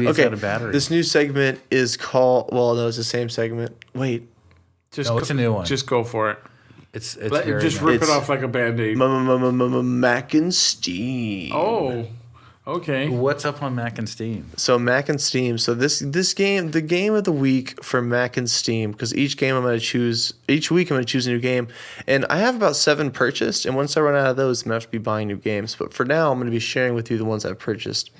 Maybe it's out of battery. This new segment is called. Well, no, it's the same segment. Wait. It's a new one. Just go for it. It's Just rip it off like a Band-Aid. Mac and Steam. Oh, okay. What's up on Mac and Steam? So Mac and Steam. So this game, the game of the week for Mac and Steam, because each week I'm going to choose a new game, and I have about 7 purchased. And once I run out of those, I'm going to have to be buying new games. But for now, I'm going to be sharing with you the ones I've purchased.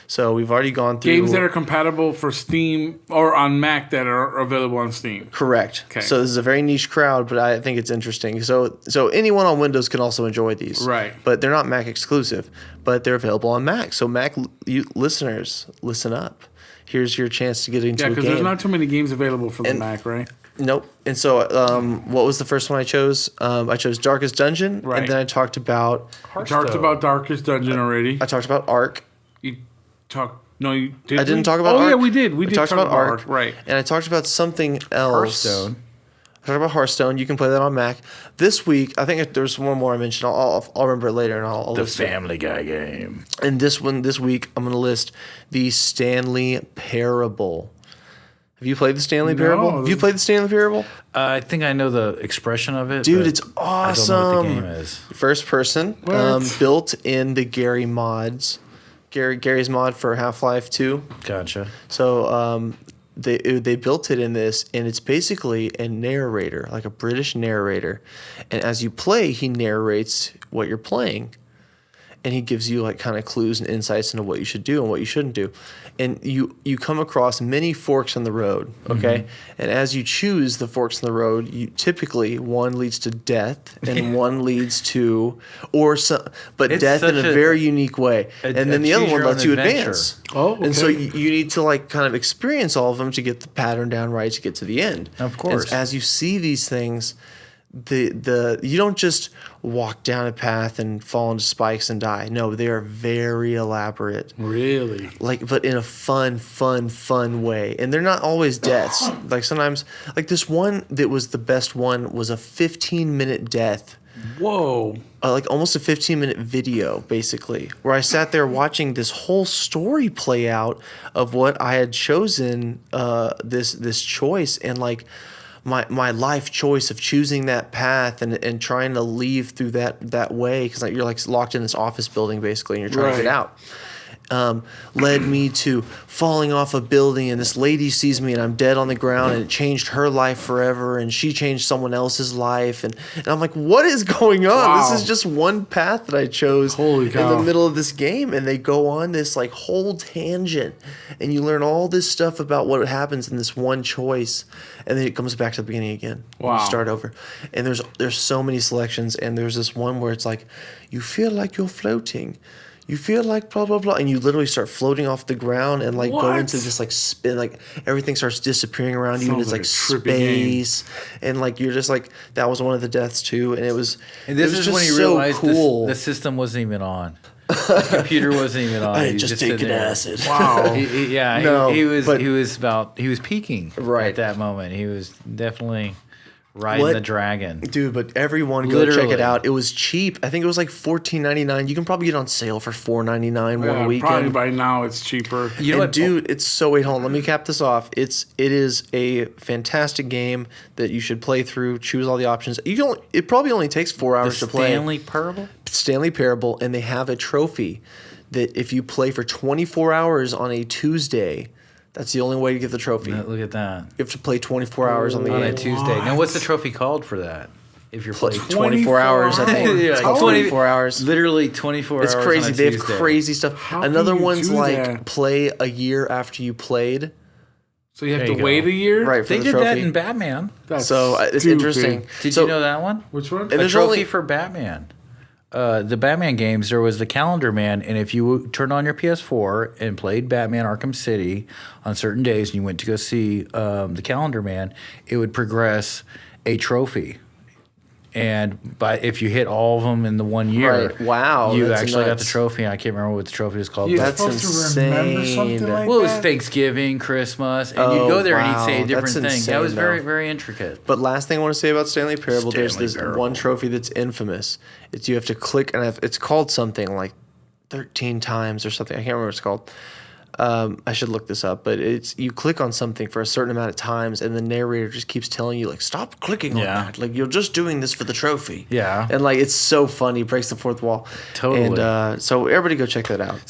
So we've already gone through games that are compatible for Steam or on Mac that are available on Steam. Correct. Okay. So this is a very niche crowd, but I think it's interesting. So anyone on Windows can also enjoy these. Right. But they're not Mac exclusive, but they're available on Mac. So Mac listeners, listen up. Here's your chance to get into a game. Yeah, because there's not too many games available for the Mac, right? Nope. And so what was the first one I chose? I chose Darkest Dungeon. Right. And then I talked about You talked about Darkest Dungeon already. I talked about Ark. No, you did. I didn't talk about Ark. Oh, yeah, we did. We did talked about Ark. Right. And I talked about something else. Hearthstone. I talked about Hearthstone. You can play that on Mac. This week, I think there's one more I mentioned. I'll remember it later, and I'll The list it. Family Guy game. And this week, I'm going to list the Stanley Parable. Have you played the Stanley Parable? Have you played the Stanley Parable? I think I know the expression of it. Dude, it's awesome. I don't know what the game is. First person, built in the Gary mods. Gary's mod for Half-Life 2. Gotcha. So they built it in this, and it's basically a narrator, like a British narrator. And as you play, he narrates what you're playing. And he gives you like kind of clues and insights into what you should do and what you shouldn't do. And you come across many forks in the road, okay? Mm-hmm. And as you choose the forks in the road, you typically one leads to death and one leads to death in a very unique way. And then the other one lets you advance. Oh, okay. And so you need to like kind of experience all of them to get the pattern down right to get to the end. Of course. And as you see these things, you don't just walk down a path and fall into spikes and die. No, they are very elaborate. Really? But in a fun way. And they're not always deaths. Like sometimes, like this one that was the best one was a 15-minute death. Whoa. Like almost a 15-minute video, basically, where I sat there watching this whole story play out of what I had chosen, this choice, and like my life choice of choosing that path and trying to leave through that way, because like you're like locked in this office building basically, and you're trying to get out. Led me to falling off a building, and this lady sees me and I'm dead on the ground, and it changed her life forever, and she changed someone else's life, and I'm like, what is going on? Wow. This is just one path that I chose Holy in cow. the middle of this game, and they go on this like whole tangent, and you learn all this stuff about what happens in this one choice, and then it comes back to the beginning again. Wow. You start over, and there's so many selections, and there's this one where it's like, you feel like you're floating. You feel like blah, blah, blah. And you literally start floating off the ground and like go into this like spin. Like everything starts disappearing around you. And it's like space. And like you're just like, that was one of the deaths too. And it was And this it was is just when you so realized cool. the system wasn't even on. The computer wasn't even on. I He had was just sitting taken there. acid. Wow. He was peaking Right. at that moment. He was definitely riding the dragon. Dude, but everyone go check it out. It was cheap. I think it was like $14.99. You can probably get it on sale for $4.99 one weekend. Probably by now it's cheaper. You know what? Dude, it's so wait, hold on. Let me cap this off. It is a fantastic game that you should play through. Choose all the options. It probably only takes 4 hours to play. Stanley Parable? Stanley Parable, and they have a trophy that if you play for 24 hours on a Tuesday, that's the only way to get the trophy. Look at that. You have to play 24 hours on the On game. a Tuesday. Now, what's the trophy called for that? If you're playing 24 hours, I think. Yeah, It's called 24 hours. Literally 24 It's hours. crazy. On a They have Tuesday. crazy stuff. How Another can you one's do like that? play a year after you played. So you have There to you go. wait a year? Right, for They the did trophy. that in Batman. That's So it's stupid. interesting. Did So- you know that one? Which one? And A there's trophy only for Batman. The Batman games, there was the Calendar Man, and if you turned on your PS4 and played Batman Arkham City on certain days and you went to go see the Calendar Man, it would progress a trophy. And if you hit all of them in the 1 year, Right. Wow, you that's actually got the nuts. trophy. I can't remember what the trophy was called. You're but- That's supposed to remember insane. something like well, it was that? Thanksgiving, Christmas, and Oh, you'd go there and wow. he'd say a different That's thing. That was insane, very, though. very intricate. But last thing I want to say about Stanley Parable, there's Stanley this Parable. one trophy that's infamous. It's you have to click, and it's called something like 13 times or something. I can't remember what it's called. I should look this up, but it's you click on something for a certain amount of times, and the narrator just keeps telling you like, "Stop clicking on Yeah. that! Like you're just doing this for the trophy." Yeah. and like it's so funny, breaks the fourth wall. Totally. And so everybody go check that out.